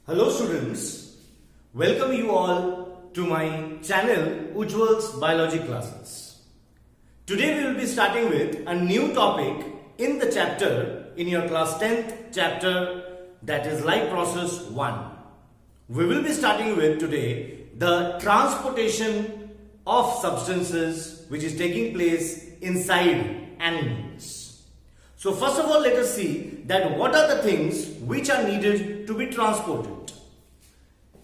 Hello students, welcome you all to my channel Ujjwal's Biology Classes. Today we will be starting with a new topic in the chapter in your class 10th chapter, that is life process 1. We will be starting with today the transportation of substances which is taking place inside animals. So first of all, let us see that what are the things which are needed to be transported.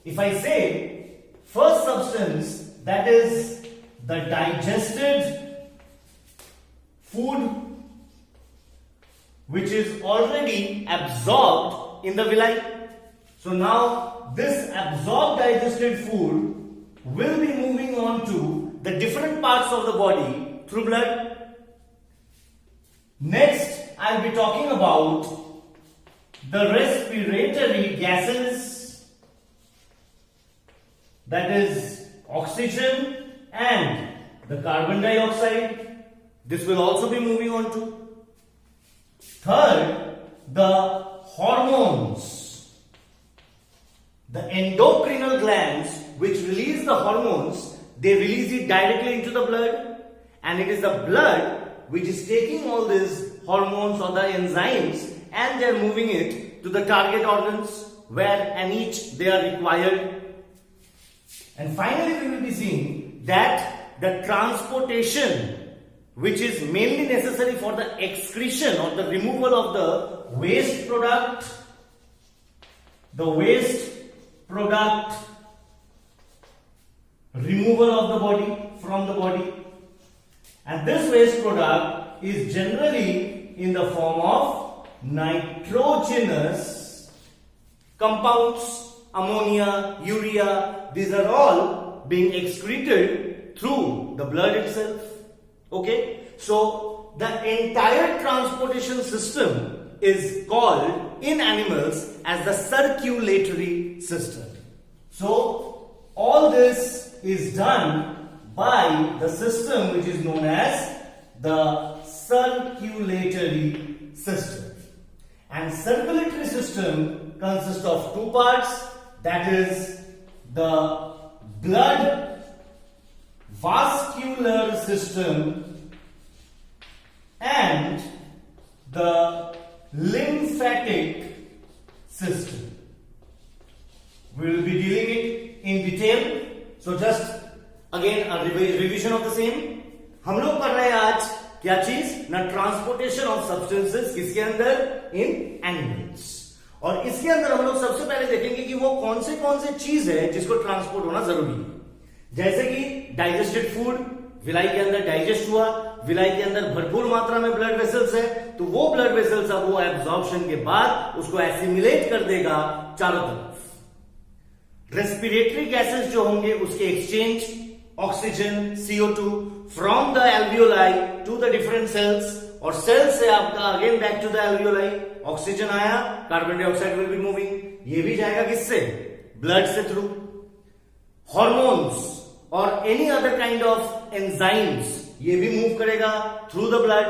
If I say first substance, that is the digested food which is already absorbed in the villi. So now this absorbed digested food will be moving on to the different parts of the body through blood. Next, I'll be talking about the respiratory gases, that is oxygen and the carbon dioxide. This will also be moving on to. Third, the hormones. The endocrinal glands which release the hormones, they release it directly into the blood, and it is the blood which is taking all these hormones or the enzymes and they are moving it to the target organs where and each they are required. And finally we will be seeing that the transportation which is mainly necessary for the excretion or the removal of the waste product, removal of the body from the body, and this waste product is generally in the form of nitrogenous compounds, ammonia, urea. These are all being excreted through the blood itself. Okay, so the entire transportation system is called in animals as the circulatory system. So all this is done by the system which is known as the circulatory system. And circulatory system consists of two parts, that is the blood vascular system and the lymphatic system. We will be dealing it in detail. So just again a revision of the same. हम लोग पढ़ रहे हैं आज क्या चीज ना, transportation of substances किसके अंदर, इन एनिमल्स. और इसके अंदर हम लोग सबसे पहले देखेंगे कि वो कौन से चीज है जिसको ट्रांसपोर्ट होना जरूरी है. जैसे कि डाइजेस्टेड फूड विलाई के अंदर डाइजेस्ट हुआ, विलाई के अंदर भरपूर मात्रा में ब्लड वेसल्स है, तो वो ब्लड वेसल्स अब वो एब्जॉर्प्शन के बाद उसको एसिमिलेट कर देगा चारों तरफ. रेस्पिरेटरी गैसेस जो होंगे उसके exchange, oxygen CO2 from the alveoli to the different cells, और सेल से आपका again back to the alveoli. Oxygen आया, carbon dioxide will be moving, ये भी जाएगा किससे, ब्लड से थ्रू. हॉर्मोन्स और any other kind of enzymes ये भी मूव करेगा through the blood.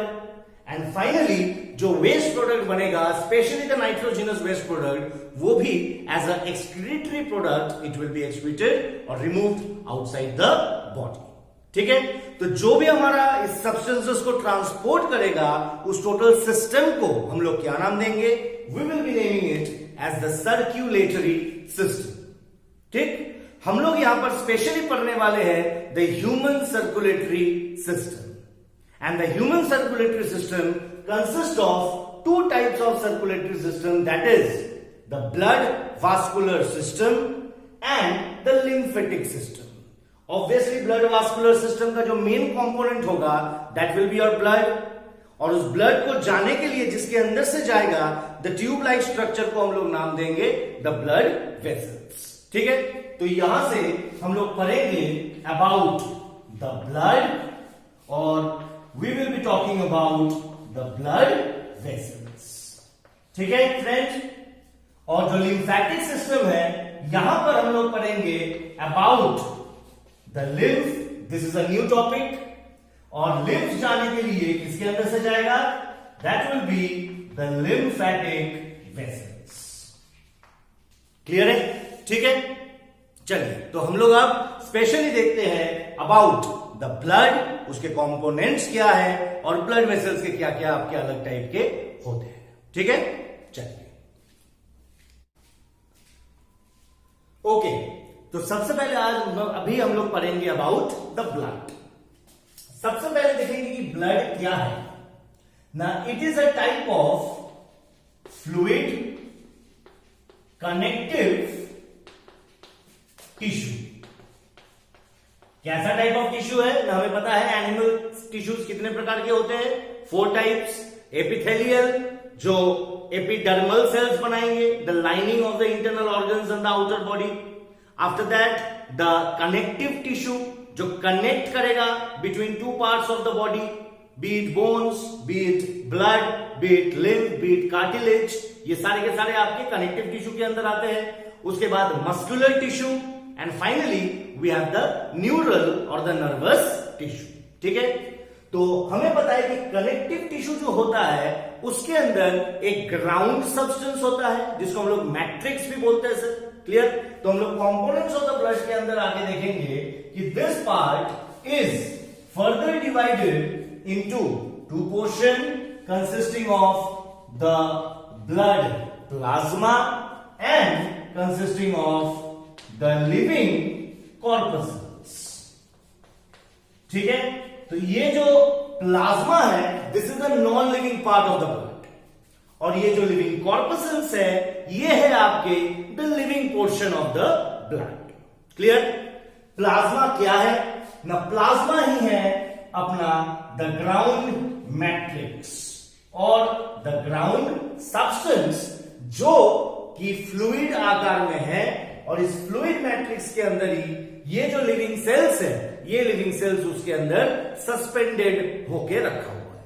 And finally जो वेस्ट प्रोडक्ट बनेगा, specially the nitrogenous waste product, वो भी as a excretory product it will be excreted और रिमूव्ड आउटसाइड द बॉडी. ठीक है, तो जो भी हमारा इस सब्सटेंसेस को ट्रांसपोर्ट करेगा उस टोटल सिस्टम को हम लोग क्या नाम देंगे, we will be naming it as the circulatory system. ठीक, हम लोग यहां पर स्पेशली पढ़ने वाले हैं the human circulatory system. And the human circulatory system consists of two types of circulatory system, that is the blood vascular system and the lymphatic system. Obviously blood vascular system का जो main component होगा that will be your blood, और उस blood को जाने के लिए जिसके अंदर से जाएगा the tube like structure को हम लोग नाम देंगे the blood vessels. ठीक है, तो यहां से हम लोग पढ़ेंगे about the blood और we will be talking about the blood vessels. ठीक है फ्रेंड, और जो लिम्फेटिक सिस्टम है यहां पर हम लोग पढ़ेंगे about the lymph. This is a new topic. और lymph जाने के लिए किसके अंदर से जाएगा, that will be the lymphatic vessels. Clear है? ठीक है, चलिए तो हम लोग अब स्पेशली देखते हैं अबाउट द ब्लड, उसके कंपोनेंट्स क्या है और ब्लड वेसल्स के क्या क्या आपके अलग टाइप के होते हैं। ठीक है, चलिए ओके। तो सबसे पहले अभी हम लोग पढ़ेंगे अबाउट द ब्लड। सबसे पहले देखेंगे कि ब्लड क्या है ना। It is a type of fluid connective tissue. कैसा टाइप ऑफ टिश्यू है ना, हमें पता है एनिमल टिश्यूज कितने प्रकार के होते हैं, 4 टाइप्स। एपिथेलियल, जो एपिडर्मल सेल्स बनाएंगे, the lining of the internal organs and the outer body. After that the connective tissue, जो कनेक्ट करेगा between 2 parts of the body, B it bones, B it blood, B it lymph, B it cartilage, ये सारे के सारे आपके connective tissue के अंदर आते हैं। उसके बाद muscular tissue and finally we have the neural और द नर्वस टिश्यू। ठीक है, तो हमें पता है कि कनेक्टिव टिश्यू जो होता है उसके अंदर एक ग्राउंड सब्सटेंस होता है जिसको हम लोग मैट्रिक्स भी बोलते हैं सर। क्लियर? तो हम लोग कंपोनेंट्स ऑफ द ब्लड के अंदर आगे देखेंगे कि this part is further divided into 2 portion consisting of the blood plasma and consisting of the living corpuscles। ठीक है, तो ये जो प्लाज्मा है this is the non living part of the blood, और ये जो लिविंग कॉर्पसल्स है ये है आपके the living portion of the blood. Clear? Plasma क्या है ना, प्लाज्मा ही है अपना द ग्राउंड मैट्रिक्स और द ग्राउंड सब्सटेंस जो कि फ्लूइड आकार में है, और इस फ्लूइड मैट्रिक्स के अंदर ही ये जो लिविंग सेल्स है ये लिविंग सेल्स उसके अंदर सस्पेंडेड होके रखा हुआ है।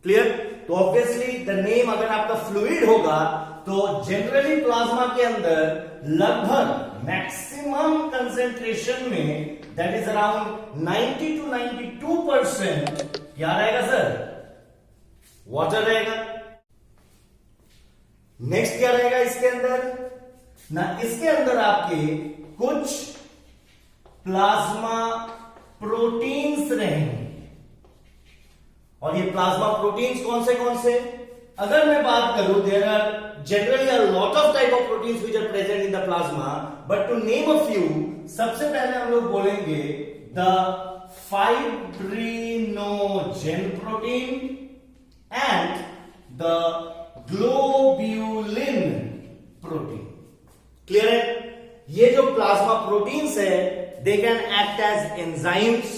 क्लियर? तो ऑब्वियसली द नेम अगर आपका फ्लूइड होगा तो जनरली प्लाज्मा के अंदर लगभग मैक्सिमम कंसेंट्रेशन में दैट इज अराउंड 90 to 92% क्या रहेगा सर, वाटर रहेगा। नेक्स्ट क्या रहेगा इसके अंदर ना, इसके अंदर आपके कुछ प्लाज्मा प्रोटीन्स रहेंगे, और ये प्लाज्मा प्रोटीन्स कौन से, अगर मैं बात करूं there are generally a lot of type of proteins which are present in the plasma, but to name a few, सबसे पहले हम लोग बोलेंगे the fibrinogen protein and the globulin protein. Clear है? ये जो प्लाज्मा प्रोटीन्स है they can act as enzymes,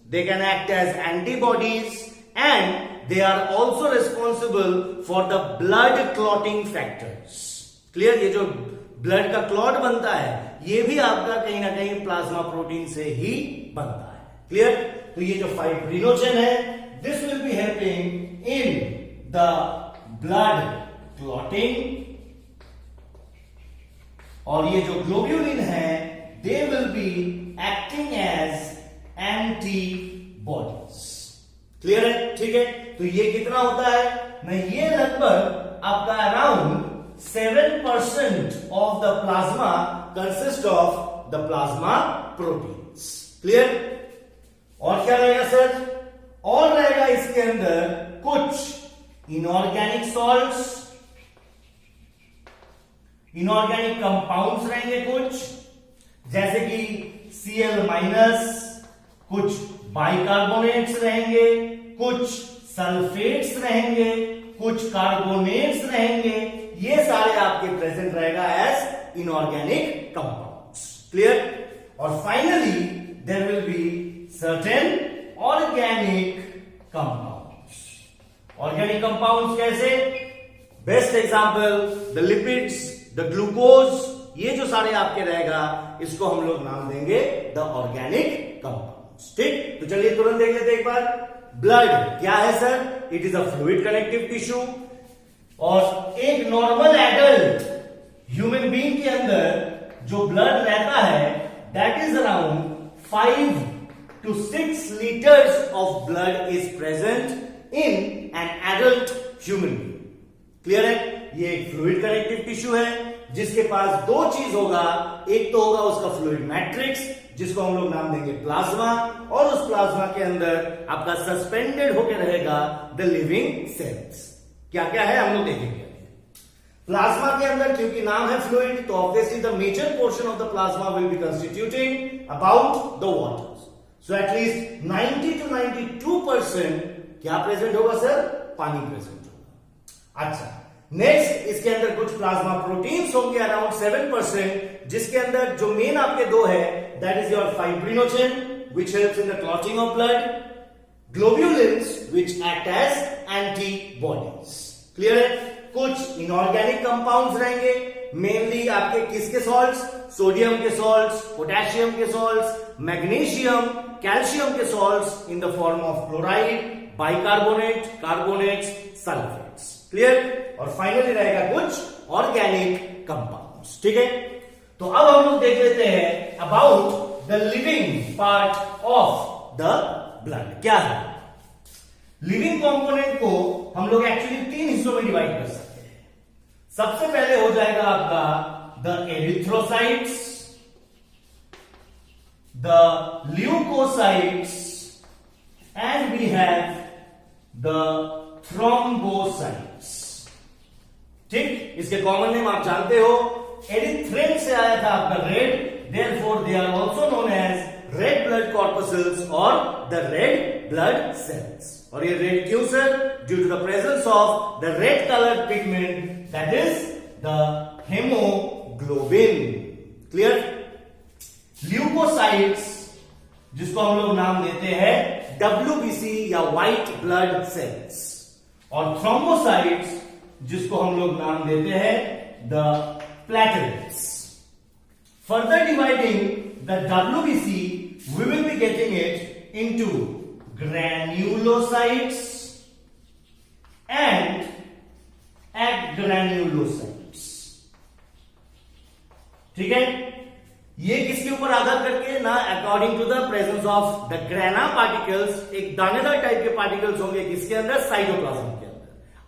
they can act as antibodies and they are also responsible for the blood clotting factors। Clear? ये जो blood का clot बनता है ये भी आपका कहीं ना कहीं प्लाज्मा प्रोटीन से ही बनता है। क्लियर? तो ये जो फाइब्रिनोजेन है this will be helping in the blood clotting, और ये जो ग्लोब्यूलिन है they will be acting as antibodies. Clear है? ठीक है, तो ये कितना होता है ना, ये लगभग आपका around 7% of the plasma consist of the plasma proteins. Clear? और क्या रहेगा सर, और रहेगा इसके अंदर कुछ इनऑर्गेनिक सॉल्ट्स, इनऑर्गेनिक कंपाउंड्स रहेंगे कुछ, जैसे कि Cl-, कुछ बाइकार्बोनेट्स रहेंगे, कुछ सल्फेट्स रहेंगे, कुछ कार्बोनेट्स रहेंगे, ये सारे आपके प्रेजेंट रहेगा एज इनऑर्गेनिक कंपाउंड्स। क्लियर? और finally there will be certain organic compounds. Organic compounds कैसे? Best example the lipids, the glucose, ये जो सारे आपके रहेगा इसको हम लोग नाम देंगे द ऑर्गेनिक कंपाउंड्स। ठीक, तो चलिए तुरंत देख लेते एक बार। ब्लड क्या है sir? It is a fluid connective tissue, और एक नॉर्मल एडल्ट ह्यूमन बीइंग के अंदर जो ब्लड रहता है that is around 5 to 6 liters of blood is present in an adult human being। Clear है? ये एक फ्लूइड कनेक्टिव टिश्यू है जिसके पास दो चीज होगा, एक तो होगा उसका फ्लूइड मैट्रिक्स जिसको हम लोग नाम देंगे प्लाज्मा, और उस प्लाज्मा के अंदर आपका सस्पेंडेड होकर रहेगा द लिविंग सेल्स। क्या क्या है हम लोग देखेंगे। प्लाज्मा के अंदर क्योंकि नाम है फ्लूइड, तो obviously the major portion of the plasma will be constituting about the water. So at least 90 to 92% क्या प्रेजेंट होगा सर? पानी प्रेजेंट होगा। अच्छा, नेक्स्ट इसके अंदर कुछ प्लाज्मा प्रोटीन्स होंगे अराउंड 7%, जिसके अंदर जो मेन आपके दो है that is your fibrinogen which helps in the clotting of blood, globulins which act as antibodies. Clear है? कुछ इनऑर्गेनिक कंपाउंड्स रहेंगे, मेनली आपके किसके सॉल्ट्स? सोडियम के सॉल्ट्स, पोटेशियम के सॉल्ट्स, मैग्नीशियम, कैल्शियम के salts in the form of chloride, bicarbonate, carbonates, sulphates. Clear? और finally रहेगा कुछ ऑर्गेनिक कंपाउंड्स। ठीक है, तो अब हम लोग देख लेते हैं about the living part of the blood. क्या है लिविंग कंपोनेंट को हम लोग एक्चुअली 3 हिस्सों में डिवाइड कर सकते हैं। सबसे पहले हो जाएगा आपका the erythrocytes, the leukocytes and we have the thrombocytes. ठीक, इसके कॉमन नेम आप जानते हो, एरिथ्रेन से आया था आपका red, therefore they are also known as red blood corpuscles और द रेड ब्लड सेल्स। और ये रेड क्यों sir? Due to the presence of the red colour pigment that is the haemoglobin. Clear? Leukocytes जिसको हम लोग नाम देते हैं WBC या व्हाइट ब्लड सेल्स, और थ्रोम्बोसाइट्स जिसको हम लोग नाम देते हैं the platelets. Further dividing the WBC we will be getting it into granulocytes and agranulocytes। ठीक है, ये किसके ऊपर आधार करके ना? According to the presence of the grana particles, एक दानेदार टाइप के पार्टिकल्स होंगे किसके अंदर? साइटोप्लाज्म के अंदर।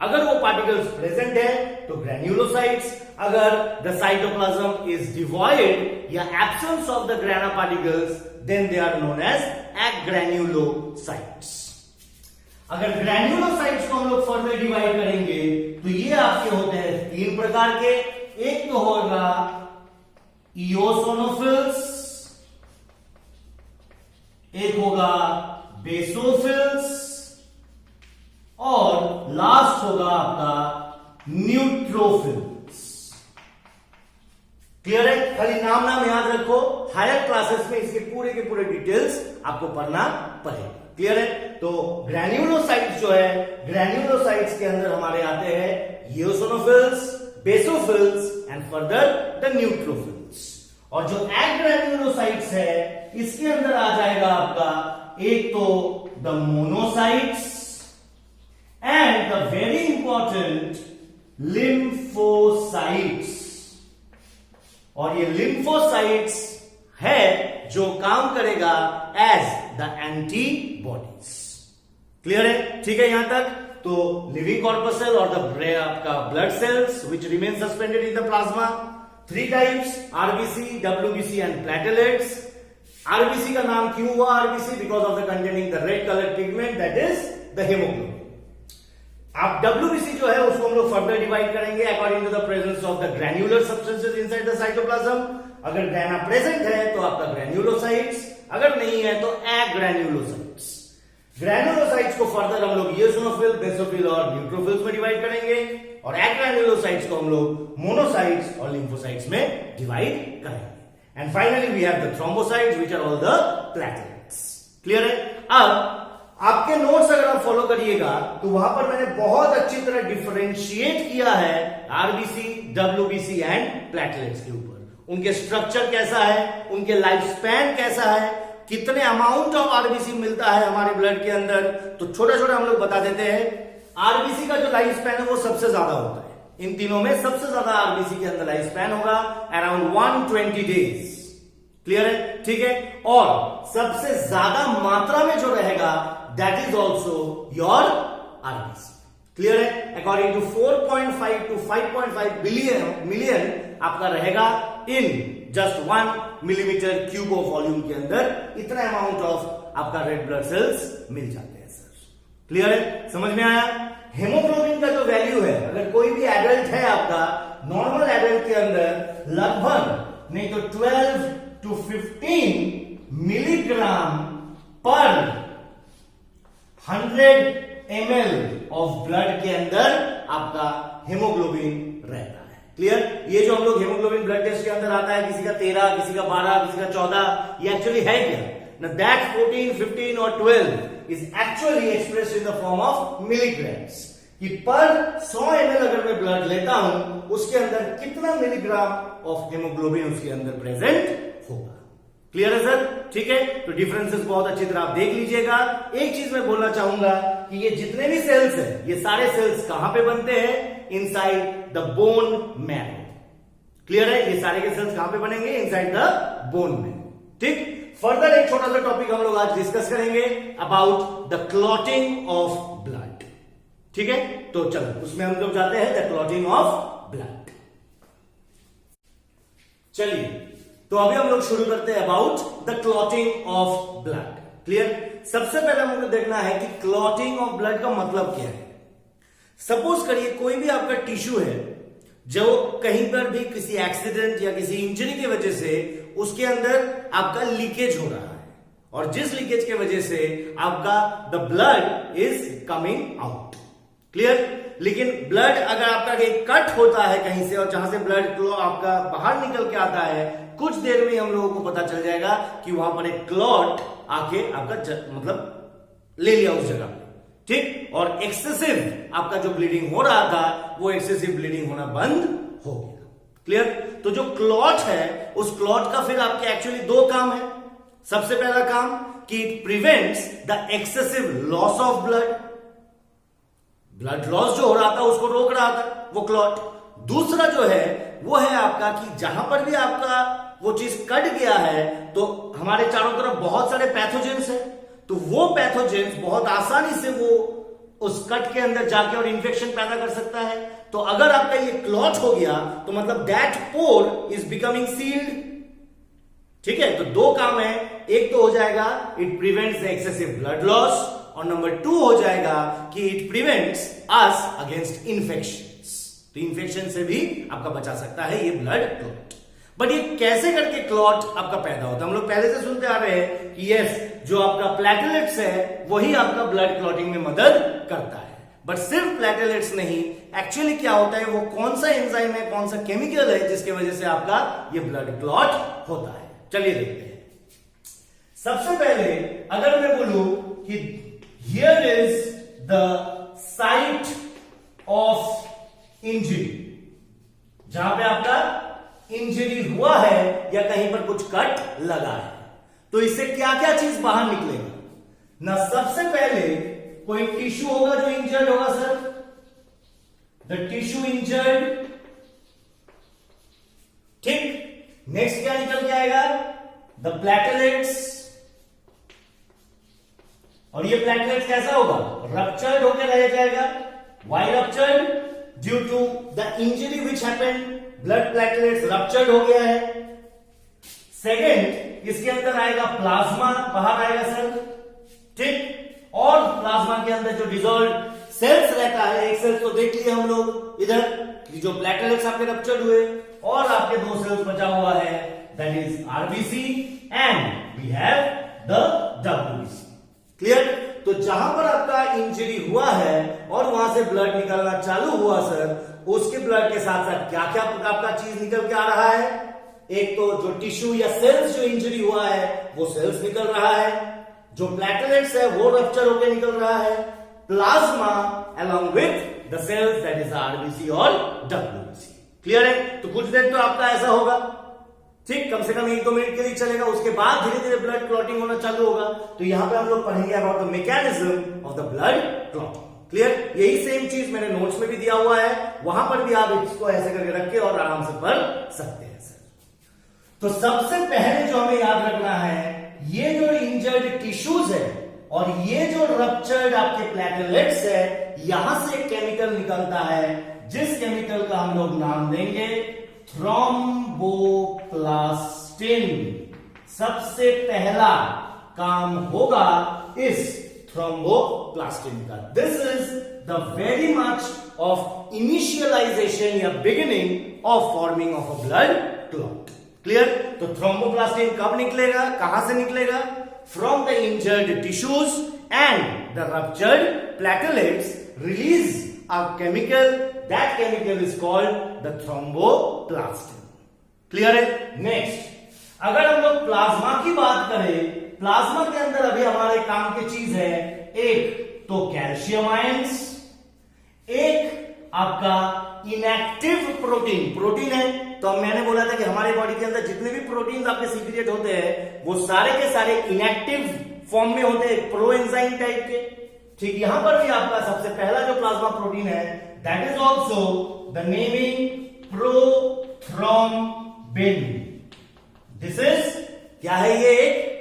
अगर वो पार्टिकल्स प्रेजेंट है तो ग्रेन्युलोसाइट्स, अगर द साइटोप्लाज्म इज डिवॉइड या absence of the grana particles then they are known as granulocytes. अगर ग्रेन्युलोसाइट्स को हम लोग फर्दर डिवाइड करेंगे तो ये आपके होते हैं 3 प्रकार के। एक तो होगा इओसोनोफिल्स, एक होगा बेसोफिल्स, और लास्ट होगा आपका न्यूट्रोफिल्स। क्लियर है? खाली नाम याद रखो, हायर क्लासेस में इसके पूरे के पूरे डिटेल्स आपको पढ़ना पड़ेगा। क्लियर है? तो ग्रेन्युलोसाइट्स जो है, ग्रेन्युलोसाइट्स के अंदर हमारे आते हैं eosinophils, basophils and further the neutrophils. और जो एग्रेन्युलोसाइट्स है इसके अंदर आ जाएगा आपका एक तो the monocytes and the very important lymphocytes. और ये लिम्फोसाइट्स है जो काम करेगा एज द एंटीबॉडीज। क्लियर है? ठीक है यहां तक? तो लिविंग कॉर्पसेल और द आपका blood cells which remain suspended in the plasma, 3 types, RBC, WBC and platelets. RBC का नाम क्यों हुआ RBC? Because of the containing the red colour pigment that is the haemoglobin. आप WBC जो है उसको हम लोग फर्दर डिवाइड करेंगे according to the presence of the granular substances inside the cytoplasm. अगर ग्रैना प्रेजेंट है तो आपका ग्रैन्युलोसाइट्स, अगर नहीं है तो एग्रैन्युलोसाइट्स। ग्रैन्युलोसाइट्स को फर्दर हम लोग इओसोनोफिल, बेसोफिल और न्यूट्रोफिल्स में डिवाइड करेंगे, और एग्रैन्युलोसाइट्स को हम लोग मोनोसाइट्स और लिम्फोसाइट्स में डिवाइड करेंगे। And finally we have the thrombocytes which are all the platelets. Clear है? अब आपके नोट्स अगर आप फॉलो करिएगा तो वहां पर मैंने बहुत अच्छी तरह डिफरेंशिएट किया है RBC, WBC एंड प्लेटलेट्स के ऊपर। उनके स्ट्रक्चर कैसा है, उनके लाइफ स्पैन कैसा है, कितने अमाउंट ऑफ RBC मिलता है हमारे ब्लड के अंदर, तो छोटा छोटा हम लोग बता देते हैं। RBC का जो लाइफ स्पैन है वो सबसे ज्यादा होता है। इन तीनों में सबसे ज्यादा RBC के अंदर लाइफ स्पैन होगा अराउंड 120 डेज। क्लियर है? ठीक है? और सबसे ज्यादा मात्रा में जो रहेगा that is also your RBC। Clear है? अकॉर्डिंग टू 4.5 to 5.5 मिलियन आपका रहेगा in just 1 millimetre cube of volume के अंदर इतना अमाउंट ऑफ आपका रेड ब्लड सेल्स मिल जाते हैं सर। क्लियर है? समझ में आया? हेमोग्लोबिन का जो वैल्यू है, अगर कोई भी एडल्ट है आपका, नॉर्मल एडल्ट के अंदर लगभग नहीं तो 12 to 15 मिलीग्राम पर 100 ml ऑफ ब्लड के अंदर आपका हेमोग्लोबिन रहता है। क्लियर? ये जो हम लोग हेमोग्लोबिन ब्लड टेस्ट के अंदर आता है, किसी का 13, किसी का 12, किसी का 14, ये एक्चुअली है क्या? ना दैट 14, 15 और 12 is actually expressed in the form of milligrams, कि पर 100 ml अगर मैं ब्लड लेता हूं उसके अंदर कितना मिलीग्राम ऑफ हेमोग्लोबिन उसके अंदर प्रेजेंट होगा। क्लियर है सर? ठीक है, तो डिफरेंसेस बहुत अच्छी तरह आप देख लीजिएगा। एक चीज मैं बोलना चाहूंगा कि ये जितने भी सेल्स हैं, ये सारे सेल्स कहां पे बनते हैं? Inside the bone marrow. Clear है? ये सारे के सेल्स कहां पे बनेंगे? Inside the bone marrow. ठीक, फर्दर एक छोटा सा टॉपिक हम लोग आज डिस्कस करेंगे about the clotting of blood. ठीक है, तो चलो उसमें हम लोग जाते हैं द क्लॉटिंग ऑफ ब्लड। चलिए, तो अभी हम लोग शुरू करते हैं about the clotting of blood. Clear? सबसे पहले हमको देखना है कि क्लॉटिंग ऑफ ब्लड का मतलब क्या है। सपोज करिए कोई भी आपका टिश्यू है जो कहीं पर भी किसी एक्सीडेंट या किसी इंजरी की वजह से उसके अंदर आपका लीकेज हो रहा है, और जिस लीकेज की वजह से आपका the blood is coming out. Clear? लेकिन ब्लड अगर आपका कहीं कट होता है कहीं से, और जहां से ब्लड फ्लो आपका बाहर निकल के आता है, कुछ देर में हम लोगों को पता चल जाएगा कि वहां पर एक क्लॉट आके आपका मतलब ले लिया उस जगह पे। ठीक, और एक्सेसिव आपका जो ब्लीडिंग हो रहा था वो एक्सेसिव ब्लीडिंग होना बंद हो गया। क्लियर? तो जो क्लॉट है उस क्लॉट का फिर आपके एक्चुअली दो काम है। सबसे पहला काम कि it prevents the excessive loss of blood, blood loss जो हो रहा था उसको रोक रहा था वो क्लॉट। दूसरा जो है वो है आपका कि जहां पर भी आपका वो चीज कट गया है तो हमारे चारों तरफ बहुत सारे पैथोजेंस है, तो वो पैथोजेंस बहुत आसानी से वो उस कट के अंदर जाके और इन्फेक्शन पैदा कर सकता है। तो अगर आपका ये क्लॉट हो गया तो मतलब that pore is becoming sealed. ठीक है, तो दो काम है, एक तो हो जाएगा it prevents the excessive blood loss, और नंबर 2 हो जाएगा कि it prevents us against infections. तो इन्फेक्शन से भी आपका बचा सकता है ये ब्लड क्लॉट। बट ये कैसे करके क्लॉट आपका पैदा होता है? हम लोग पहले से सुनते आ रहे हैं कि यस, जो आपका प्लेटलेट्स है वही आपका ब्लड क्लॉटिंग में मदद करता है। बट सिर्फ प्लेटलेट्स नहीं, एक्चुअली क्या होता है, वो कौन सा एंजाइम है, कौन सा केमिकल है जिसकी वजह से आपका ये ब्लड क्लॉट होता है। चलिए देखते हैं। सबसे पहले अगर मैं बोलूं कि here is the site of injury, जहां पे आपका इंजरी हुआ है या कहीं पर कुछ कट लगा है, तो इससे क्या क्या चीज बाहर निकलेगा ना? सबसे पहले कोई टिश्यू होगा जो इंजर्ड होगा सर, द टिश्यू इंजर्ड। ठीक, नेक्स्ट क्या निकल के आएगा? The platelets. और ये प्लेटलेट्स कैसा होगा? रप्चर्ड होकर रह जाएगा। Why ruptured? Due to the injury which happened, blood platelets ruptured हो गया है। सेकेंड, इसके अंदर आएगा प्लाज्मा, बाहर आएगा सर। ठीक, और प्लाज्मा के अंदर जो डिजोल्व सेल्स रहता है, एक सेल तो देख लिए हम लोग इधर कि जो प्लेटलेट्स आपके रप्चर्ड हुए, और आपके 2 सेल्स बचा हुआ है, that is RBC and we have the WBC. Clear? तो जहां पर आपका इंजरी हुआ है और वहां से ब्लड निकलना चालू हुआ सर, उसके ब्लड के साथ साथ क्या क्या आपका चीज निकल के आ रहा है? एक तो जो टिश्यू या सेल्स जो इंजरी हुआ है वो सेल्स निकल रहा है, जो प्लेटलेट्स है वो रप्चर होकर निकल रहा है, plasma along with the cells that is RBC और डब्ल्यूबीसी। क्लियर है? तो कुछ देर तो आपका ऐसा होगा, ठीक, कम से कम 1-2 मिनट के लिए चलेगा, उसके बाद धीरे धीरे ब्लड क्लॉटिंग होना चालू होगा। तो यहां पे हम लोग पढ़ेंगे about the mechanism of the blood clotting. Clear? यही सेम चीज मैंने नोट्स में भी दिया हुआ है, वहां पर भी आप इसको ऐसे करके रख के और आराम से पढ़ सकते हैं सर। तो सबसे पहले जो हमें याद रखना है, ये जो इंजर्ड टिश्यूज है और ये जो रप्चर्ड आपके प्लेटलेट्स है, यहां से एक केमिकल निकलता है, जिस केमिकल का हम लोग नाम देंगे थ्रोम्बोप्लास्टिन। सबसे पहला काम होगा इस थ्रोम्बोप्लास्टिन का। This is the very much of initialisation या beginning of forming of a blood clot. Clear? तो थ्रोम्बोप्लास्टिन कब निकलेगा, कहां से निकलेगा? From the injured tissues and the ruptured platelets release a chemical, that chemical is called the thromboplastin. Clear है? Next, अगर हम लोग प्लाज्मा की बात करें, प्लाज्मा के अंदर अभी हमारे काम की चीज है, एक तो कैल्शियम आयंस, एक आपका इनएक्टिव प्रोटीन। प्रोटीन है तो मैंने बोला था कि हमारे बॉडी के अंदर जितने भी प्रोटीन आपके सीक्रेट होते हैं वो सारे के सारे इनएक्टिव फॉर्म में होते हैं, प्रो एंजाइम टाइप के। ठीक, यहां पर भी आपका सबसे पहला जो प्लाज्मा प्रोटीन है that is also the naming prothrombin. This is क्या है ये?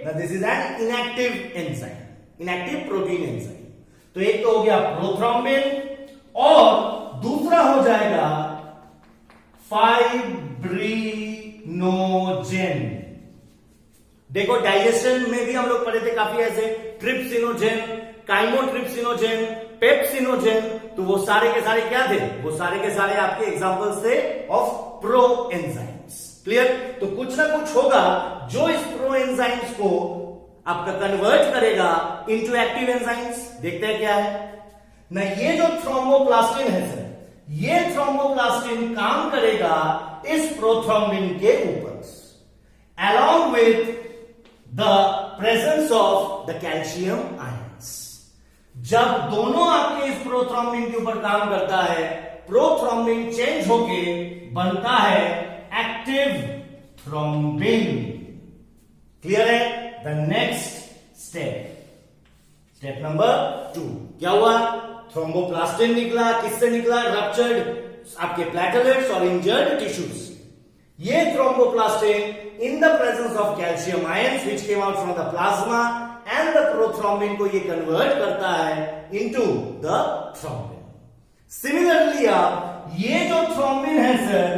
This is an inactive enzyme, inactive protein enzyme. तो एक तो हो गया प्रोथ्रोम्बिन और दूसरा हो जाएगा फाइब्रिनोजेन। देखो डाइजेशन में भी हम लोग पढ़े थे काफी ऐसे, ट्रिप्सिनोजेन, काइमोट्रिप्सिनोजेन, पेप्सिनोजेन। तो वो सारे के सारे क्या थे? वो सारे के सारे आपके एग्जांपल्स थे ऑफ प्रो एंजाइम्स। क्लियर? तो कुछ ना कुछ होगा जो इस प्रो एंजाइम्स को आपका कन्वर्ट करेगा इनटू एक्टिव एंजाइम्स। देखते हैं क्या है ना। ये जो थ्रोम्बोप्लास्टिन है सर, ये थ्रोम्बोप्लास्टिन काम करेगा इस प्रोथ्रोम्बिन के ऊपर, along with the presence of the calcium ions। जब दोनों आपके इस प्रोथ्रोम्बिन के ऊपर काम करता है, प्रोथ्रोम्बिन चेंज होके बनता है एक्टिव थ्रोम्बिन। क्लियर है? The next step, step number 2 क्या हुआ? थ्रोम्बोप्लास्टिन निकला, किससे निकला? रप्चर्ड आपके प्लेटलेट्स और इंजर्ड टिश्यूज। ये thromboplastin in the presence of calcium ions which came out from the plasma and the prothrombin को ये कन्वर्ट करता है इनटू द थ्रोम्बिन। सिमिलरली आप ये जो थ्रोम्बिन है सर,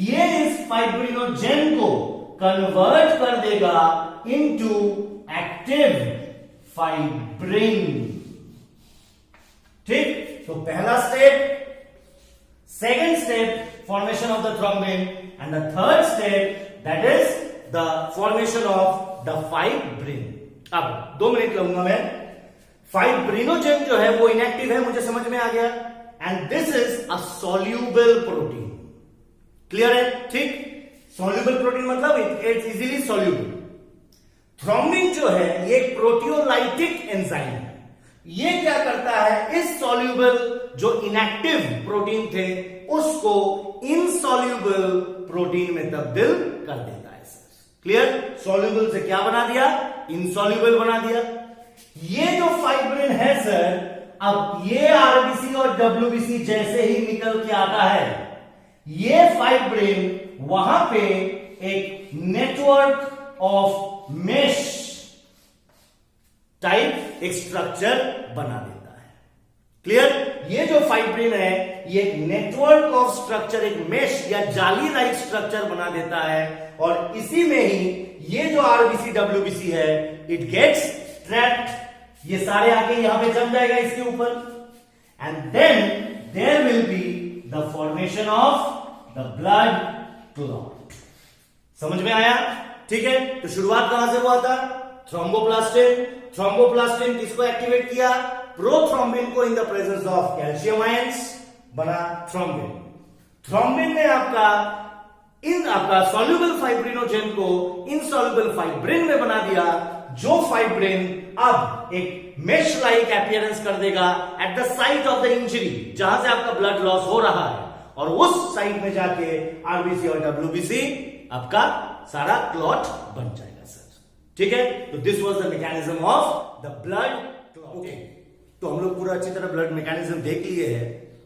ये इस फाइब्रिनोजेन को कन्वर्ट कर देगा इनटू एक्टिव फाइब्रिन। ठीक, तो पहला step, second step formation of the thrombin and the third step that is the formation of the fibrin. अब 2 मिनट लूंगा मैं। फाइब्रिनोजेन जो है वो इनएक्टिव है, मुझे समझ में आ गया, and this is a soluble protein. Clear है? ठीक, सॉल्यूबल प्रोटीन मतलब इट्स इजीली सॉल्यूबल। थ्रोम्बिन जो है ये प्रोटियोलाइटिक एंजाइम है। ये क्या करता है? इस सॉल्यूबल जो इनएक्टिव प्रोटीन थे उसको इनसॉल्यूबल प्रोटीन में तब्दील कर देता है सर। क्लियर? सॉल्यूबल से क्या बना दिया? इनसॉल्यूबल बना दिया। ये जो फाइब्रिन है सर, अब ये आरबीसी और डब्ल्यूबीसी जैसे ही निकल के आता है, ये फाइब्रिन वहां पे एक नेटवर्क ऑफ मेश टाइप एक स्ट्रक्चर बना देता है। क्लियर? ये जो फाइब्रिन है ये एक नेटवर्क ऑफ स्ट्रक्चर, एक मेश या जाली लाइक स्ट्रक्चर बना देता है, और इसी में ही ये जो आरबीसी डब्ल्यूबीसी है इट गेट्स ट्रैप्ड। ये सारे आके यहां पे जम जाएगा इसके ऊपर, and then there will be the formation of the blood clot. समझ में आया? ठीक है, तो शुरुआत कहां से हुआ था? थ्रोम्बोप्लास्टिन। थ्रोम्बोप्लास्टिन किसको एक्टिवेट किया? प्रोथ्रोम्बिन को in the presence of calcium ions, बना थ्रोम्बिन। थ्रोम्बिन ने आपका सॉल्यूबल फाइब्रिनोजेन को इनसॉल्यूबल फाइब्रिन में बना दिया, जो फाइब्रिन अब एक मेश लाइक अपीयरेंस कर देगा at the site of the injury, जहां से आपका ब्लड लॉस हो रहा है, और उस साइट में जाके आरबीसी और डब्ल्यूबीसी आपका सारा क्लॉट बन जाएगा सर। ठीक है, तो this was the mechanism of the blood clot. Okay, तो हम लोग पूरा अच्छी तरह ब्लड मैकेनिज्म देख लिए है।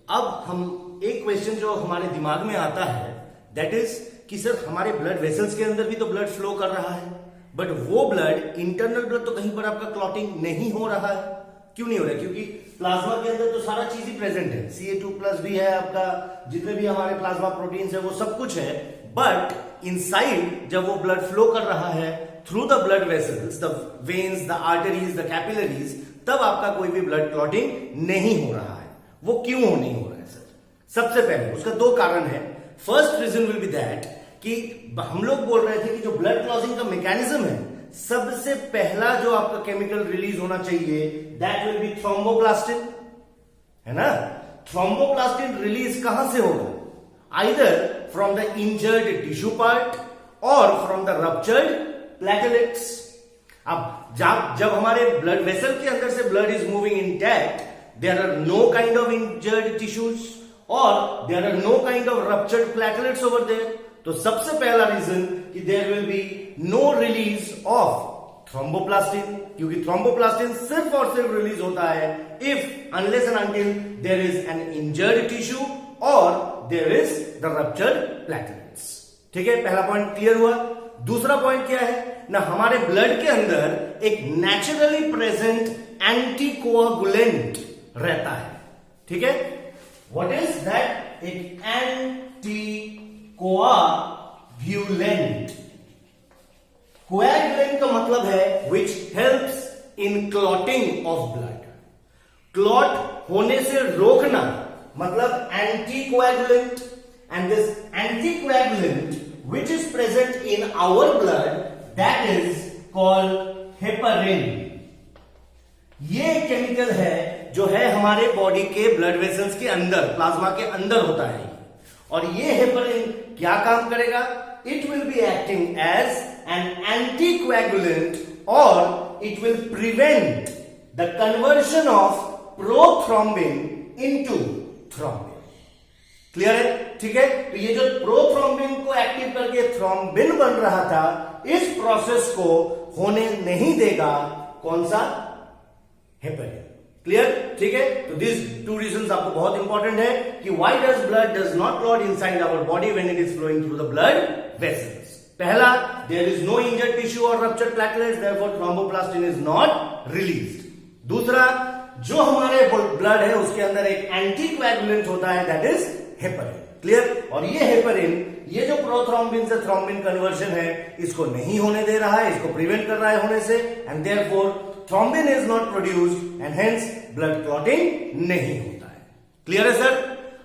अब हम एक क्वेश्चन जो हमारे दिमाग में आता है दैट इज कि सर हमारे ब्लड वेसल्स के अंदर भी तो ब्लड फ्लो कर रहा है, बट वो ब्लड, इंटरनल ब्लड, तो कहीं पर आपका क्लॉटिंग नहीं हो रहा है। क्यों नहीं हो रहा है? क्योंकि प्लाज्मा के अंदर तो सारा चीज ही प्रेजेंट है, Ca2+ भी है आपका, जितने भी हमारे प्लाज्मा प्रोटीन्स है वो सब कुछ है। बट इनसाइड जब वो ब्लड फ्लो कर रहा है through the blood vessels, the veins, the arteries, the capillaries, तब आपका कोई भी ब्लड क्लॉटिंग नहीं हो रहा है। वो क्यों नहीं हो रहा है सर? सबसे पहले उसका दो कारण है। First reason will be that कि हम लोग बोल रहे थे कि जो ब्लड क्लॉटिंग का मैकेनिज्म है, सबसे पहला जो आपका केमिकल रिलीज होना चाहिए दैट विल बी थ्रोम्बोप्लास्टिन, है ना। थ्रोम्बोप्लास्टिन रिलीज कहां से होगा? Either from the injured tissue part or from the ruptured platelets. अब जब हमारे ब्लड वेसल के अंदर से blood is moving intact, there are no kind of injured tissues और there are no kind of ruptured platelets over there. तो सबसे पहला रीजन कि there will be no release of thromboplastin, क्योंकि थ्रोम्बोप्लास्टिन सिर्फ और सिर्फ रिलीज होता है if unless and until there is an injured tissue और there is the ruptured platelets. ठीक है, पहला पॉइंट क्लियर हुआ। दूसरा पॉइंट क्या है ना, हमारे ब्लड के अंदर एक नेचुरली प्रेजेंट एंटीकोआगुलेंट रहता है। ठीक है, व्हाट इज दैट? एक एंटीकोआगुलेंट। कोएगुलेंट का मतलब है विच helps in clotting of blood. Clot होने से रोकना मतलब anticoagulant. And this anticoagulant which is present in our blood, that is called heparin. ये केमिकल है जो है हमारे बॉडी के ब्लड वेसल्स के अंदर, प्लाज्मा के अंदर होता है। और ये हेपरिन क्या काम करेगा? It will be acting as an anticoagulant और it will prevent the conversion of prothrombin into thrombin. Clear है? ठीक है, तो ये जो प्रोथ्रोम्बिन को एक्टिव करके थ्रोम्बिन बन रहा था, इस प्रोसेस को होने नहीं देगा कौन सा? हेपरिन। क्लियर? ठीक है, तो दिस टू रीजंस आपको बहुत इंपॉर्टेंट है कि why does blood does not clot inside our body when it is flowing through the blood vessels. पहला, there is no injured tissue और ruptured platelets, therefore thromboplastin is not released. दूसरा, जो हमारे blood है उसके अंदर एक एंटीकोएगुलेंट होता है, दैट इज हेपरिन। क्लियर? और ये हेपरिन, ये जो प्रोथ्रोम्बिन से थ्रोम्बिन कन्वर्शन है, इसको नहीं होने दे रहा है, इसको प्रिवेंट कर रहा है होने से, and therefore thrombin is not produced and hence blood clotting नहीं होता है। क्लियर है सर?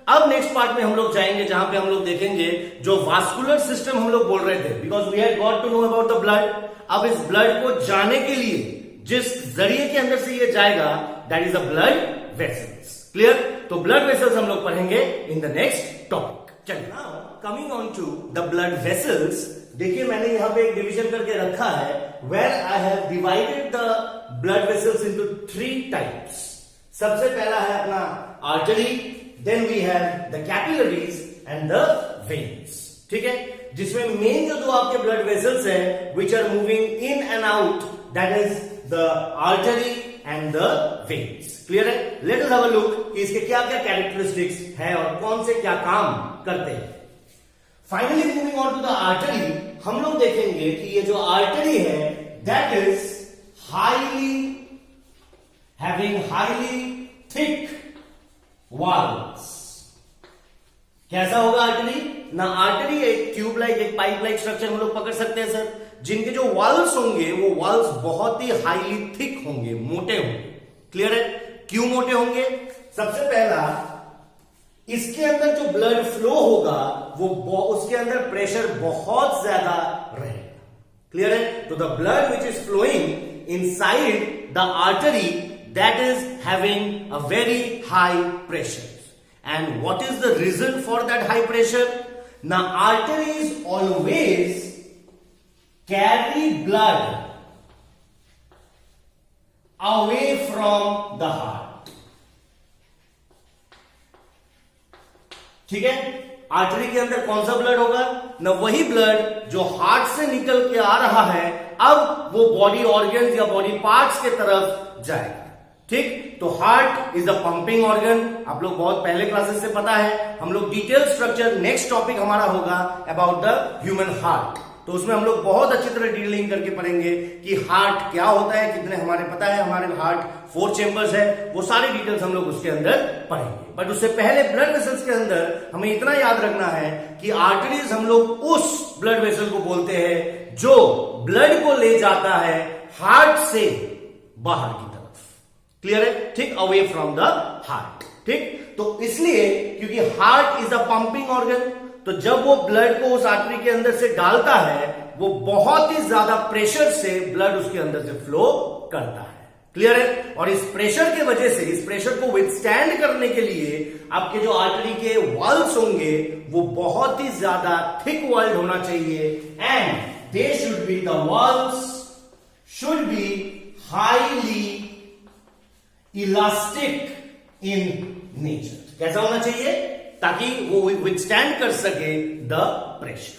अब नेक्स्ट पार्ट में हम लोग जाएंगे जहां पे हम लोग देखेंगे जो वास्कुलर सिस्टम हम लोग बोल रहे थे, because we had got to know about the blood. अब इस ब्लड को जाने के लिए जिस जरिए के अंदर से ये जाएगा, that is the blood vessels. Clear? तो ब्लड वेसल्स हम लोग पढ़ेंगे इन द नेक्स्ट टॉपिक। चलिए, now coming on to the blood vessels. देखिए, मैंने यहां पे एक डिवीजन करके रखा है, where I have divided the blood vessels into 3 types. सबसे पहला है अपना artery, then we have the capillaries and the veins. ठीक है, जिसमें मेन जो दो आपके ब्लड वेसल्स है which are moving in and out, that is the artery and the veins. Clear है? Let us have a look कि इसके क्या क्या कैरेक्टरिस्टिक्स है और कौन से क्या काम करते हैं। Finally moving on to the artery, हम लोग देखेंगे कि ये जो आर्टरी है that is having highly thick walls. कैसा होगा आर्टरी ना? आर्टरी एक ट्यूब लाइक, एक पाइप लाइक स्ट्रक्चर हम लोग पकड़ सकते हैं सर, जिनके जो वॉल्स होंगे वो वॉल्स बहुत ही हाईली थिक होंगे, मोटे होंगे। क्लियर है? क्यों मोटे होंगे? सबसे पहला, इसके अंदर जो ब्लड फ्लो होगा वो उसके अंदर प्रेशर बहुत ज्यादा रहेगा। क्लियर है? तो the blood which is flowing inside the artery, that is having a very high pressure. And what is the reason for that high pressure? ना, arteries always carry blood away from the heart. ठीक है? Artery के अंदर कौन सा blood होगा ना? वही ब्लड जो हार्ट से निकल के आ रहा है, अब वो बॉडी ऑर्गन्स या बॉडी पार्ट्स के तरफ जाएगा। ठीक? तो heart is the pumping organ, आप लोग बहुत पहले क्लासेस से पता है। हम लोग डिटेल स्ट्रक्चर, नेक्स्ट टॉपिक हमारा होगा अबाउट द ह्यूमन हार्ट। तो उसमें हम लोग बहुत अच्छी तरह डीलिंग करके पढ़ेंगे कि हार्ट क्या होता है, कितने हमारे पता है हमारे हार्ट 4 चेंबर्स है, वो सारी डिटेल्स हम लोग उसके अंदर पढ़ेंगे। बट उससे पहले ब्लड वेसल्स के अंदर हमें इतना याद रखना है कि आर्टरीज हम लोग उस ब्लड वेसल को बोलते हैं जो ब्लड को ले जाता है हार्ट से बाहर की तरफ। क्लियर है? ठीक, अवे फ्रॉम द हार्ट। ठीक, तो इसलिए क्योंकि heart is a pumping organ, तो जब वो ब्लड को उस आर्टरी के अंदर से डालता है वो बहुत ही ज्यादा प्रेशर से ब्लड उसके अंदर से फ्लो करता है। क्लियर है? और इस प्रेशर के वजह से, इस प्रेशर को विथस्टैंड करने के लिए आपके जो आर्टरी के वॉल्स होंगे वो बहुत ही ज्यादा थिक वॉल्ड होना चाहिए and they should be, the walls should be highly elastic in nature. कैसा होना चाहिए? ताकि वो विथस्टैंड कर सके द प्रेशर।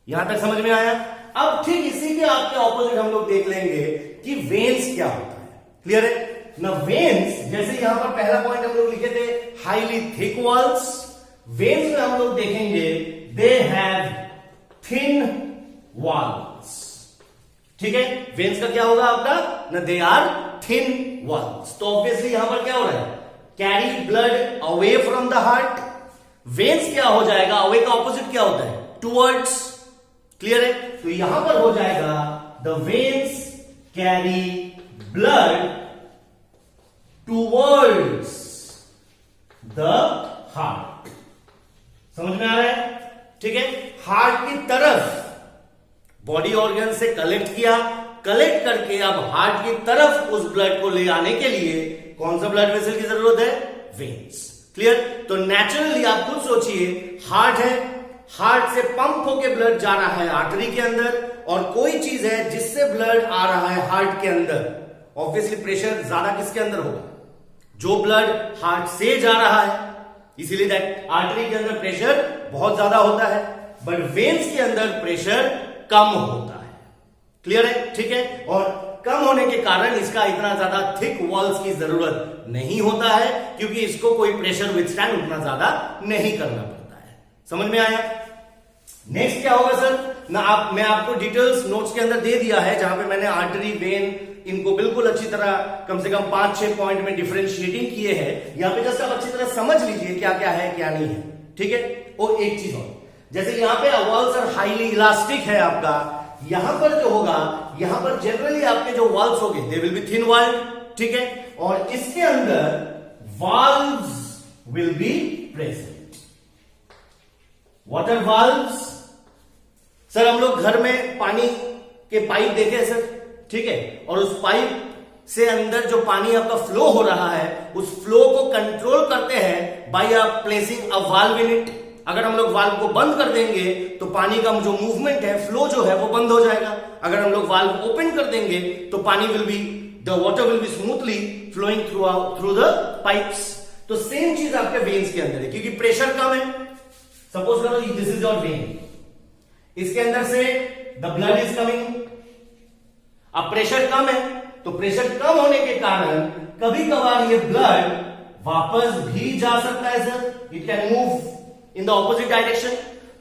यहां तक समझ में आया? अब ठीक इसी के आपके ऑपोजिट हम लोग देख लेंगे कि वेन्स क्या होता है। क्लियर है ना? वेन्स, जैसे यहां पर पहला पॉइंट हम लोग लिखे थे हाईली थिक वॉल्स, वेन्स में हम लोग देखेंगे दे हैव थिन वॉल्स। ठीक है, वेन्स का क्या होगा आपका ना, दे आर थिन वॉल्स। तो ऑब्वियसली यहां पर क्या हो रहा है? Carry blood away from the heart. Veins क्या हो जाएगा? अवे का ऑपोजिट क्या होता है? टुवर्ड्स। क्लियर है? तो यहां पर हो जाएगा the veins carry blood towards the heart. समझ में आ रहा है? ठीक है, हार्ट की तरफ बॉडी ऑर्गन से कलेक्ट किया, कलेक्ट करके अब हार्ट की तरफ उस ब्लड को ले आने के लिए कौन सा ब्लड वेसल की जरूरत है? वेन्स। क्लियर? तो नेचुरली आप खुद सोचिए, हार्ट है, हार्ट से पंप होके ब्लड जा रहा है आर्टरी के अंदर, और कोई चीज है जिससे ब्लड आ रहा है हार्ट के अंदर, ऑब्वियसली प्रेशर ज्यादा किसके अंदर होगा? जो ब्लड हार्ट से जा रहा है, इसीलिए दैट आर्टरी के अंदर प्रेशर बहुत ज्यादा होता है, बट वेन्स के अंदर प्रेशर कम होता है। क्लियर है? ठीक है, और कम होने के कारण इसका इतना ज्यादा थिक वॉल्स की जरूरत नहीं होता है, क्योंकि इसको कोई प्रेशर विथस्टैंड उतना ज्यादा नहीं करना पड़ता है। समझ में आया? नेक्स्ट क्या होगा सर ना, मैं आपको डिटेल्स नोट्स के अंदर दे दिया है, जहां पे मैंने आर्टरी, वेन, इनको बिल्कुल अच्छी तरह कम से कम 5-6 पॉइंट में डिफरेंशिएटिंग किए हैं। यहां पे जस्ट आप अच्छी तरह समझ लीजिए क्या क्या है क्या नहीं है। ठीक है, और एक चीज और, जैसे यहां पे वॉल्स और हाईली इलास्टिक है आपका, यहां पर जो होगा, यहां पर जनरली आपके जो वॉल्स होंगे they will be thin walled. ठीक है, और इसके अंदर valves will be present. Water valves, sir हम लोग घर में पानी के पाइप देखे हैं सर, ठीक है, और उस पाइप से अंदर जो पानी आपका फ्लो हो रहा है, उस फ्लो को कंट्रोल करते हैं by placing a valve in it. अगर हम लोग वाल्व को बंद कर देंगे तो पानी का जो मूवमेंट है, फ्लो जो है वो बंद हो जाएगा। अगर हम लोग वाल्व ओपन कर देंगे तो पानी will be, the water will be smoothly flowing through the pipes. तो सेम चीज आपके वेन्स के अंदर है, क्योंकि प्रेशर कम है। सपोज करो दिस इज योर वेन, इसके अंदर से द ब्लड इज कमिंग, अब प्रेशर कम है, तो प्रेशर कम होने के कारण कभी कभार ये ब्लड वापस भी जा सकता है sir, it can move in the opposite direction.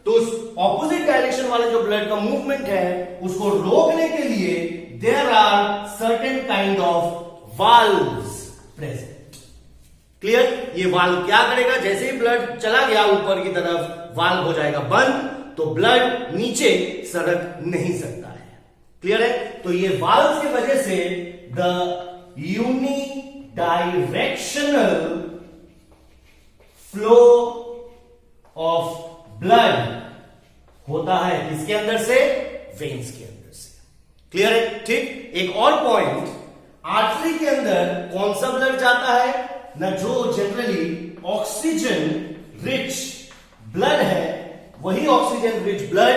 तो उस ऑपोजिट डायरेक्शन वाले जो ब्लड का मूवमेंट है उसको रोकने के लिए there are certain kind of valves present. Clear? ये वाल्व क्या करेगा, जैसे ही ब्लड चला गया ऊपर की तरफ, वाल्व हो जाएगा बंद, तो ब्लड नीचे सरक नहीं सकता है। क्लियर है? तो ये वाल्व की वजह से the unidirectional flow of blood होता है किसके अंदर से? वेन्स के अंदर से। क्लियर है? ठीक। एक और पॉइंट, आर्टरी के अंदर कौन सा ब्लड जाता है ना, जो जनरली ऑक्सीजन रिच ब्लड है, वही oxygen rich blood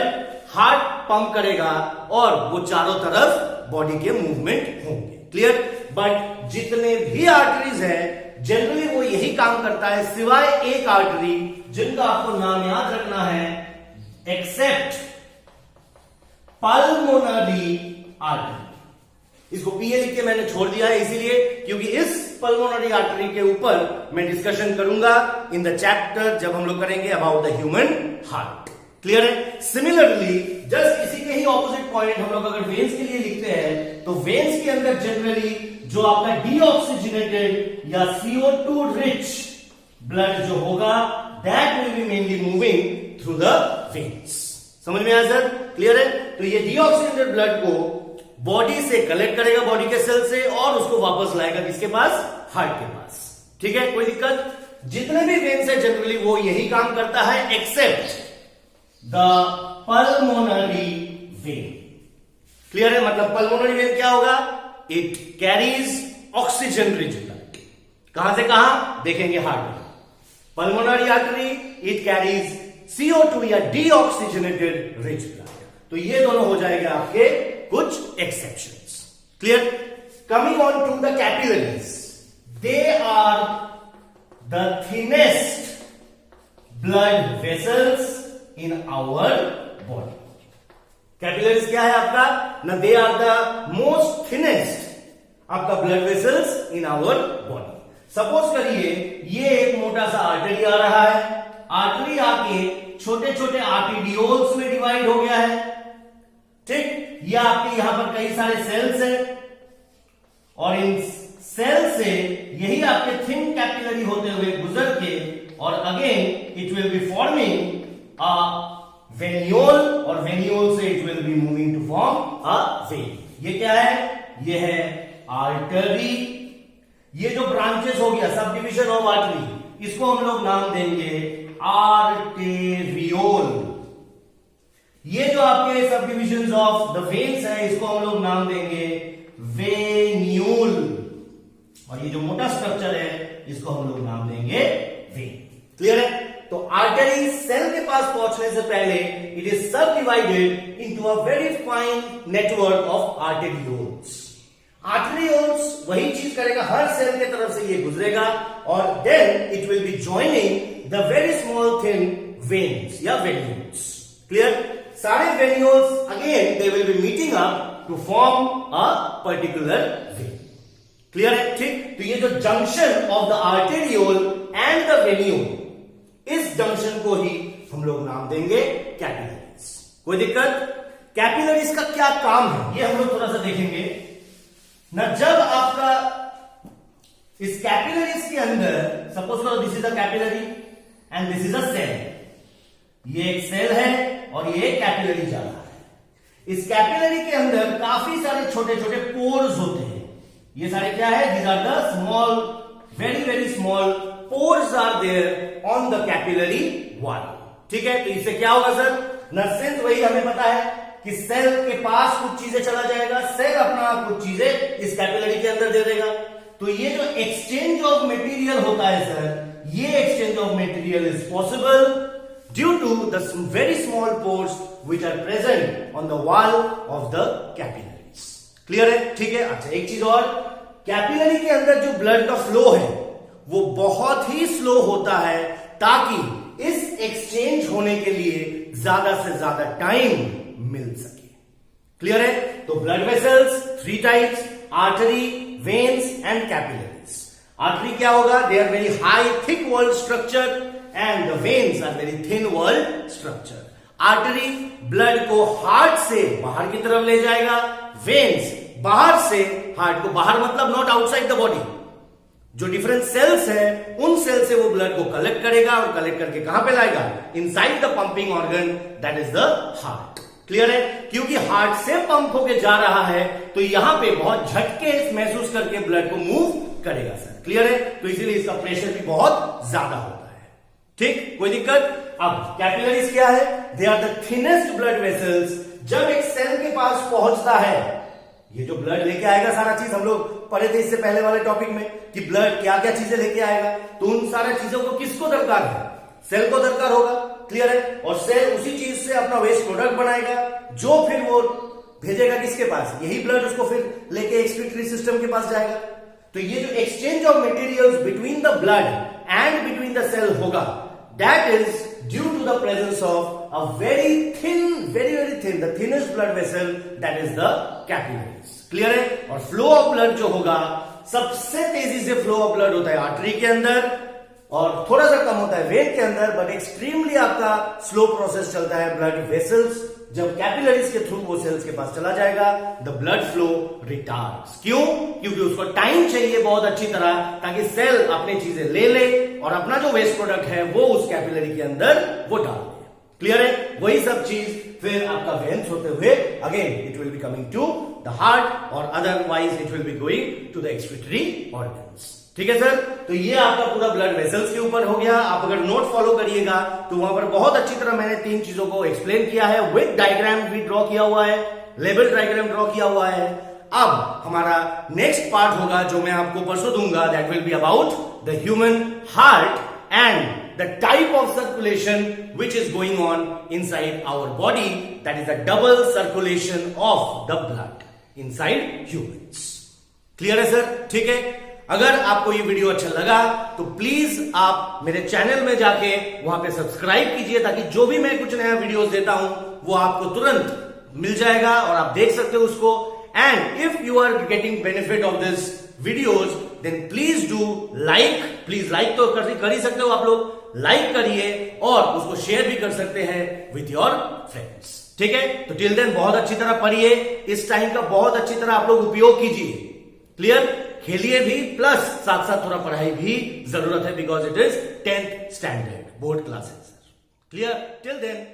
heart pump करेगा और वो चारों तरफ बॉडी के मूवमेंट होंगे। क्लियर? बट जितने भी आर्टरीज है जनरली वो यही काम करता है, सिवाय एक आर्टरी जिनका आपको नाम याद रखना है, एक्सेप्ट पल्मोनरी आर्टरी। इसको पीए लिख के मैंने छोड़ दिया है इसीलिए क्योंकि इस पल्मोनरी आर्टरी के ऊपर मैं डिस्कशन करूंगा इन द चैप्टर जब हम लोग करेंगे about the human heart. Clear है? सिमिलरली जस्ट इसी के ही ऑपोजिट पॉइंट हम लोग अगर वेन्स के लिए लिखते हैं तो वेन्स के अंदर जनरली जो आपका डीऑक्सीजनेटेड या CO2 रिच ब्लड जो होगा that will be mainly moving through the veins. समझ में आया सर? क्लियर है? तो ये डीऑक्सीजनेटेड ब्लड को बॉडी से कलेक्ट करेगा, बॉडी के सेल से, और उसको वापस लाएगा किसके पास? हार्ट के पास। ठीक है, कोई दिक्कत? जितने भी वेन्स है जनरली वो यही काम करता है except the pulmonary vein. Clear है? मतलब पल्मोनरी वेन क्या होगा? It carries oxygen rich blood. कहां से कहां देखेंगे? हार्ट में। Pulmonary artery it carries CO2 या डीऑक्सीजनेटेड रिच ब्लड। तो ये दोनों हो जाएंगे आपके कुछ exceptions. Clear? Coming on to the capillaries, they are the thinnest blood vessels in our body. Capillaries क्या है आपका? ना they are the most thinnest आपका blood vessels in our body. Suppose करिए ये एक मोटा सा आर्टरी आ रहा है, आर्टरी आके छोटे छोटे आर्टेरियोल्स में डिवाइड हो गया है। ठीक, ये आपके यहां पर कई सारे सेल्स हैं और इन सेल से यही आपके थिन कैपिलरी होते हुए गुजर के और again it will be forming a venule और वेन्यूल से it will be moving to form a vein. ये क्या है? ये है आर्टरी। ये जो ब्रांचेस हो गया सब डिविजन ऑफ आर्टरी, इसको हम लोग नाम देंगे आर्टेरियोल। ये जो आपके sub division of the veins है इसको हम लोग नाम देंगे वेन्यूल। और ये जो मोटा स्ट्रक्चर है इसको हम लोग नाम देंगे वेन। क्लियर है? तो आर्टरी सेल के पास पहुंचने से पहले इट इज सब divided into a very fine network of arterioles. Arterioles वही चीज करेगा, हर सेल की तरफ से ये गुजरेगा और then it will be joining the very small thin veins या वेन्यूल्स। क्लियर? सारे venules again they will be meeting up to form a particular vein. Clear है? ठीक, तो ये जो junction of the arteriole and the venule, इस junction को ही हम लोग नाम देंगे कैपिलरीज। कोई दिक्कत? कैपिलरीज का क्या काम है ये हम लोग थोड़ा सा देखेंगे ना। जब आपका इस कैपिलरीज के अंदर सपोज करो this is a capillary and this is a cell. ये एक सेल है और ये एक कैपिलरी जा रहा है। इस कैपिलरी के अंदर काफी सारे छोटे छोटे पोर्स होते हैं। ये सारे क्या है? These are the small, very very small pores are there on the capillary wall. ठीक है, तो इससे क्या होगा सर? नर्सेंस वही हमें पता है कि सेल के पास कुछ चीजें चला जाएगा, सेल अपना कुछ चीजें इस कैपिलरी के अंदर दे देगा। तो ये जो एक्सचेंज ऑफ मटेरियल होता है सर, ये exchange of material is possible due to the very small pores which are present on the wall of the capillaries. Clear है? ठीक है। अच्छा, एक चीज और, कैपिलरी के अंदर जो ब्लड का फ्लो है वो बहुत ही स्लो होता है ताकि इस एक्सचेंज होने के लिए ज्यादा से ज्यादा टाइम मिल सके। क्लियर है? तो blood vessels 3 types, artery, veins and capillaries. Artery क्या होगा? They are very high thick walled structure and the veins are very thin walled structure. Artery blood को हार्ट से बाहर की तरफ ले जाएगा, वेन्स बाहर से हार्ट को बाहर, मतलब नॉट आउटसाइड द बॉडी। जो डिफरेंट सेल्स है उन सेल से वो ब्लड को कलेक्ट करेगा और कलेक्ट करके कहां पे लाएगा? Inside the pumping organ that is the heart. Clear है? क्योंकि हार्ट से पंप होके जा रहा है तो यहां पे बहुत झटके महसूस करके ब्लड को मूव करेगा सर। क्लियर है? तो इसीलिए इसका प्रेशर भी बहुत ज्यादा होता है। ठीक, कोई दिक्कत? अब कैपिलरीज क्या है? They are the thinnest blood vessels. जब एक सेल के पास पहुंचता है, ये जो ब्लड लेके आएगा सारा चीज हम लोग पढ़े थे इससे पहले वाले टॉपिक में कि ब्लड क्या क्या चीजें लेके आएगा, तो उन सारी चीजों को किसको दरकार है? सेल को दरकार होगा। क्लियर है? और सेल उसी चीज से अपना वेस्ट प्रोडक्ट बनाएगा जो फिर वो भेजेगा किसके पास? यही ब्लड उसको फिर लेके एक्सक्रीटरी सिस्टम के पास जाएगा। तो ये जो exchange of materials between the blood and between the cell होगा, that is due to the presence of a very thin, very thin, the thinnest blood vessel that is the capillaries. Clear है? और flow of blood जो होगा, सबसे तेजी से flow of blood होता है आर्टरी के अंदर, और थोड़ा सा कम होता है वेन के अंदर, बट एक्सट्रीमली आपका स्लो प्रोसेस चलता है ब्लड वेसल्स। जब कैपिलरीज के थ्रू वो सेल्स के पास चला जाएगा, द ब्लड फ्लो रिटार्ड्स। क्यों? क्योंकि उसको टाइम चाहिए बहुत अच्छी तरह, ताकि सेल अपनी चीजें ले ले और अपना जो वेस्ट प्रोडक्ट है वो उस कैपिलरी के अंदर वो डाल दे। क्लियर है? वही सब चीज फिर आपका वेन्स होते हुए again it will be coming to the heart or otherwise it will be going to the excretory organs. ठीक है सर? तो ये आपका पूरा ब्लड वेसल्स के ऊपर हो गया। आप अगर नोट फॉलो करिएगा तो वहां पर बहुत अच्छी तरह मैंने 3 चीजों को एक्सप्लेन किया है, विद डायग्राम भी ड्रॉ किया हुआ है, लेवल डायग्राम ड्रॉ किया हुआ है। अब हमारा नेक्स्ट पार्ट होगा जो मैं आपको परसों दूंगा, that will be about the human heart and the type of circulation which is going on inside our body, that is the double circulation of the blood inside humans. Clear है sir? ठीक है? अगर आपको ये video अच्छा लगा तो please आप मेरे चैनल में जाके वहां पे सब्सक्राइब कीजिए, ताकि जो भी मैं कुछ नया वीडियोस देता हूं वो आपको तुरंत मिल जाएगा और आप देख सकते हो उसको। And if you are getting benefit of this videos, then please do like. Please like तो कर ही सकते हो आप लोग, लाइक करिए और उसको शेयर भी कर सकते हैं विथ योर फ्रेंड्स। ठीक है? तो टिल देन बहुत अच्छी तरह पढ़िए, इस टाइम का बहुत अच्छी तरह आप लोग उपयोग कीजिए। क्लियर? खेलिए भी, प्लस साथ साथ थोड़ा पढ़ाई भी जरूरत है, because it is 10th standard board classes. Clear? Till then